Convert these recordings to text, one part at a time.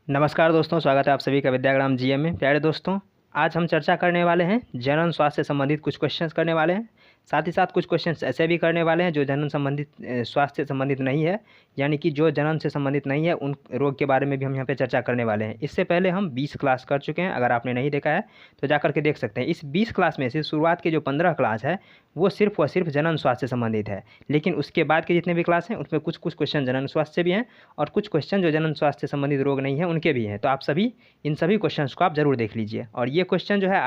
नमस्कार दोस्तों, स्वागत है आप सभी का विद्याग्राम जीएम में। प्यारे दोस्तों, आज हम चर्चा करने वाले हैं जनन स्वास्थ्य से संबंधित कुछ क्वेश्चंस करने वाले हैं। साथ ही साथ कुछ क्वेश्चंस ऐसे भी करने वाले हैं जो जनन संबंधित स्वास्थ्य से संबंधित नहीं है, यानी कि जो जनन से संबंधित नहीं है उन रोग के बारे में भी हम यहाँ पे चर्चा करने वाले हैं। इससे पहले हम 20 क्लास कर चुके हैं, अगर आपने नहीं देखा है तो जा के देख सकते हैं। इस 20 क्लास में से शुरुआत के जो 15 क्लास है वो सिर्फ व सिर्फ जनन स्वास्थ्य से संबंधित है, लेकिन उसके बाद के जितने भी क्लास हैं उसमें कुछ कुछ क्वेश्चन जनन स्वास्थ्य से भी हैं और कुछ क्वेश्चन जो जनन स्वास्थ्य से संबंधित रोग नहीं है उनके भी हैं। तो आप सभी इन सभी क्वेश्चंस को आप ज़रूर देख लीजिए। और ये क्वेश्चन जो है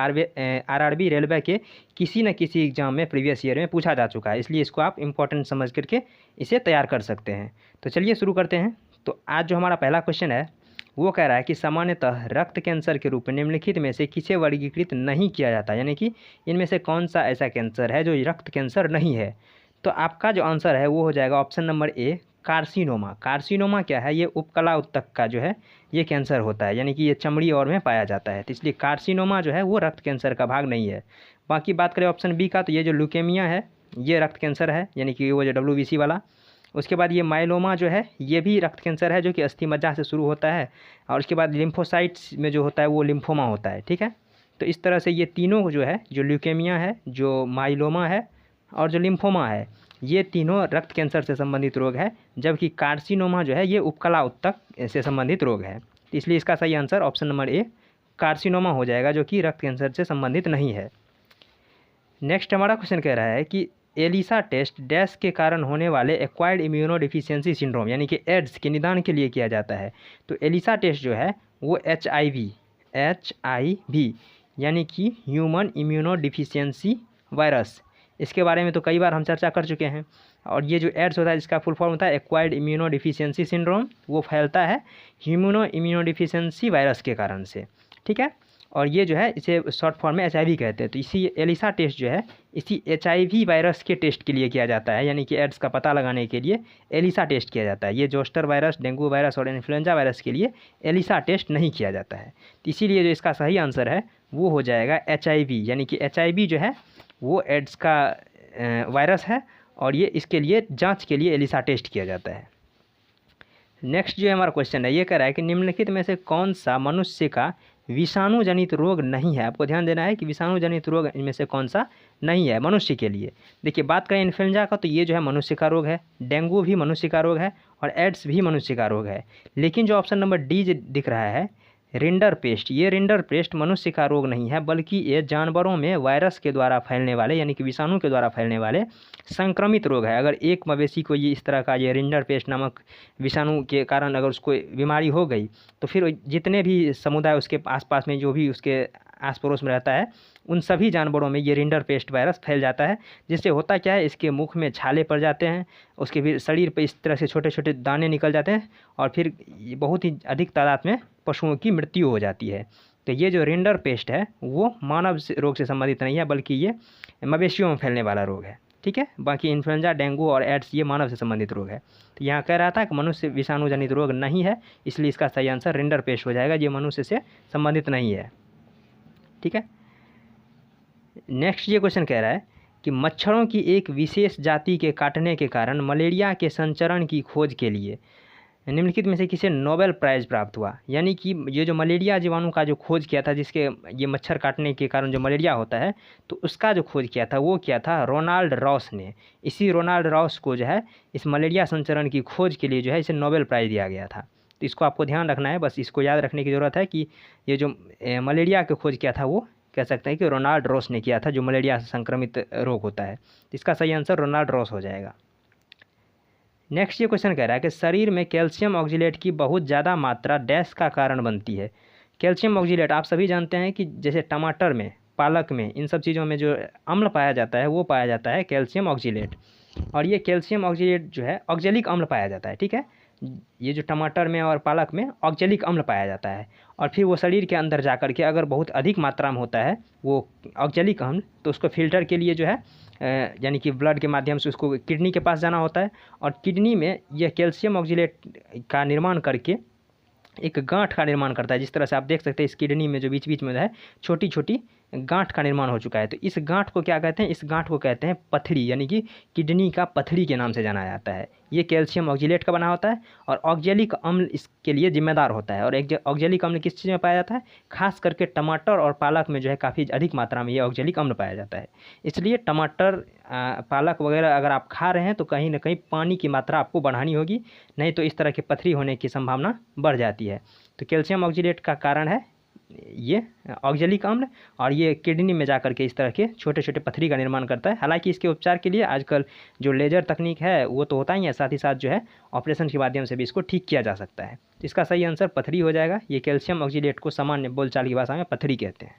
आरआरबी रेलवे के किसी न किसी एग्जाम में प्रीवियस ईयर में पूछा जा चुका है, इसलिए इसको आप इम्पोर्टेंट समझ करके इसे तैयार कर सकते हैं। तो चलिए शुरू करते हैं। तो आज जो हमारा पहला क्वेश्चन है वो कह रहा है कि सामान्यतः रक्त कैंसर के रूप में निम्नलिखित में से किसे वर्गीकृत नहीं किया जाता, यानी कि इनमें से कौन सा ऐसा कैंसर है जो रक्त कैंसर नहीं है। तो आपका जो आंसर है वो हो जाएगा option number A, carcinoma. Carcinoma क्या है? ये उपकला उत्तक का जो है ये कैंसर होता है, यानी कि ये चमड़ी और में पाया जाता है। तो इसलिए कार्सिनोमा जो है वो रक्त कैंसर का भाग नहीं है। बाकी बात करें ऑप्शन बी का, तो ये जो ल्यूकेमिया है ये रक्त कैंसर है, यानी कि वो जो WBC वाला। उसके बाद ये माइलोमा जो है ये भी रक्त कैंसर है जो कि अस्थि मज्जा से शुरू होता है। और उसके बाद लिम्फोसाइट्स में जो होता है वो लिम्फोमा होता है। ठीक है, तो इस तरह से ये तीनों जो है, जो ल्यूकेमिया है, जो माइलोमा है और जो लिम्फोमा है, ये तीनों रक्त कैंसर से संबंधित रोग है, जबकि कार्सिनोमा जो है ये उपकला उत्तक से संबंधित रोग है। तो इसलिए इसका सही answer option number A, carcinoma हो जाएगा, जो कि रक्त कैंसर से संबंधित नहीं है। नेक्स्ट हमारा क्वेश्चन कह रहा है कि एलिसा टेस्ट डैश के कारण होने वाले एक्वायर्ड इम्यूनोडिफिशियेंसी सिंड्रोम, यानी कि एड्स के निदान के लिए किया जाता है। तो एलिसा टेस्ट जो है वो HIV यानी कि ह्यूमन इम्यूनोडिफिशियेंसी वायरस, इसके बारे में तो कई बार हम चर्चा कर चुके हैं। और ये जो एड्स होता है इसका फुल फॉर्म होता है एक्वायर्ड इम्यूनोडिफिशियेंसी सिंड्रोम, वो फैलता है इम्यूनोडिफिशियेंसी वायरस के कारण से। ठीक है, और ये जो है इसे शॉर्ट फॉर्म में HIV कहते हैं। तो इसी एलिसा टेस्ट जो है इसी HIV वायरस के टेस्ट के लिए किया जाता है, यानी कि एड्स का पता लगाने के लिए एलिसा टेस्ट किया जाता है। ये जोस्टर वायरस, डेंगू वायरस और इन्फ्लुएंजा वायरस के लिए एलिसा टेस्ट नहीं किया जाता है। तो इसीलिए जो इसका सही आंसर है वो हो जाएगा HIV, यानी कि HIV जो है वो एड्स का वायरस है और ये इसके लिए जाँच के लिए एलिसा टेस्ट किया जाता है। नेक्स्ट जो हमारा क्वेश्चन है ये कह रहा है कि निम्नलिखित में से कौन सा मनुष्य का विषाणु जनित रोग नहीं है। आपको ध्यान देना है कि विषाणु जनित रोग इनमें से कौन सा नहीं है मनुष्य के लिए। देखिए, बात करें इन्फ्लुएंजा का तो ये जो है मनुष्य का रोग है, डेंगू भी मनुष्य का रोग है और एड्स भी मनुष्य का रोग है। लेकिन जो ऑप्शन नंबर डी दिख रहा है रिंडरपेस्ट, ये रिंडरपेस्ट मनुष्य का रोग नहीं है, बल्कि ये जानवरों में वायरस के द्वारा फैलने वाले, यानी कि विषाणु के द्वारा फैलने वाले संक्रमित रोग है। अगर एक मवेशी को ये इस तरह का ये रिंडरपेस्ट नामक विषाणु के कारण अगर उसको बीमारी हो गई तो फिर जितने भी समुदाय उसके आसपास में जो भी उसके आस पड़ोस में रहता है उन सभी जानवरों में ये रिंडरपेस्ट वायरस फैल जाता है। जिससे होता क्या है, इसके मुख में छाले पड़ जाते हैं, उसके फिर शरीर पर इस तरह से छोटे छोटे दाने निकल जाते हैं और फिर बहुत ही अधिक तादाद में पशुओं की मृत्यु हो जाती है। तो ये जो रिंडरपेस्ट है वो मानव रोग से संबंधित नहीं है, बल्कि ये मवेशियों में फैलने वाला रोग है। ठीक है, बाकी इन्फ्लुएंजा, डेंगू और एड्स ये मानव से संबंधित रोग है। तो यहाँ कह रहा था कि मनुष्य विषाणु जनित रोग नहीं है, इसलिए इसका सही आंसर रिंडरपेस्ट हो जाएगा, ये मनुष्य से संबंधित नहीं है। ठीक है, नेक्स्ट ये क्वेश्चन कह रहा है कि मच्छरों की एक विशेष जाति के काटने के कारण मलेरिया के संचरण की खोज के लिए निम्नलिखित में से किसे नोबेल प्राइज़ प्राप्त हुआ। यानी कि ये जो मलेरिया जीवाणु का जो खोज किया था, जिसके ये मच्छर काटने के कारण जो मलेरिया होता है, तो उसका जो खोज किया था वो किया था रोनाल्ड रॉस ने। इसी रोनाल्ड रॉस को जो है इस मलेरिया संचरण की खोज के लिए जो है इसे नोबेल प्राइज़ दिया गया था। तो इसको आपको ध्यान रखना है, बस इसको याद रखने की ज़रूरत है कि ये जो मलेरिया की खोज किया था वो कह सकते हैं कि रोनाल्ड रॉस ने किया था, जो मलेरिया से संक्रमित रोग होता है। इसका सही आंसर रोनाल्ड रॉस हो जाएगा। नेक्स्ट ये क्वेश्चन कह रहा है कि शरीर में कैल्शियम ऑक्जिलेट की बहुत ज़्यादा मात्रा डैश का कारण बनती है। कैल्शियम ऑक्जिलेट आप सभी जानते हैं कि जैसे टमाटर में, पालक में, इन सब चीज़ों में जो अम्ल पाया जाता है वो पाया जाता है कैल्शियम ऑक्जिलेट। और ये कैल्शियम ऑक्जिलेट जो है ऑक्जेलिक अम्ल पाया जाता है। ठीक है, ये जो टमाटर में और पालक में ऑक्जेलिक अम्ल पाया जाता है और फिर वो शरीर के अंदर जा कर के अगर बहुत अधिक मात्रा में होता है वो ऑक्जेलिक अम्ल, तो उसको फिल्टर के लिए जो है यानी कि ब्लड के माध्यम से उसको किडनी के पास जाना होता है और किडनी में यह कैल्शियम ऑक्जिलेट का निर्माण करके एक गांठ का निर्माण करता है। जिस तरह से आप देख सकते हैं इस किडनी में जो बीच बीच में है छोटी छोटी गांठ का निर्माण हो चुका है। तो इस गांठ को क्या कहते हैं? इस गांठ को कहते हैं पथरी, यानी कि किडनी का पथरी के नाम से जाना जाता है। ये कैल्शियम ऑक्जेलेट का बना होता है और ऑक्जेलिक अम्ल इसके लिए जिम्मेदार होता है। और एक ऑक्जेलिक अम्ल किस चीज़ में पाया जाता है? खास करके टमाटर और पालक में जो है काफ़ी अधिक मात्रा में ये ऑक्जेलिक अम्ल पाया जाता है। इसलिए टमाटर, पालक वगैरह अगर आप खा रहे हैं तो कहीं ना कहीं पानी की मात्रा आपको बढ़ानी होगी, नहीं तो इस तरह की पथरी होने की संभावना बढ़ जाती है। तो कैल्शियम ऑक्जेलेट का कारण है ये ऑक्जेलिक अम्ल, और ये किडनी में जाकर के इस तरह के छोटे छोटे पथरी का निर्माण करता है। हालांकि इसके उपचार के लिए आजकल जो लेजर तकनीक है वो तो होता ही है, साथ ही साथ जो है ऑपरेशन के माध्यम से भी इसको ठीक किया जा सकता है। तो इसका सही आंसर पथरी हो जाएगा। ये कैल्शियम ऑक्जेलेट को सामान्य बोलचाल की भाषा में पथरी कहते हैं।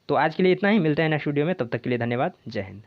तो आज के लिए इतना ही, मिलते हैं नेक्स्ट वीडियो में, तब तक के लिए धन्यवाद, जय हिंद।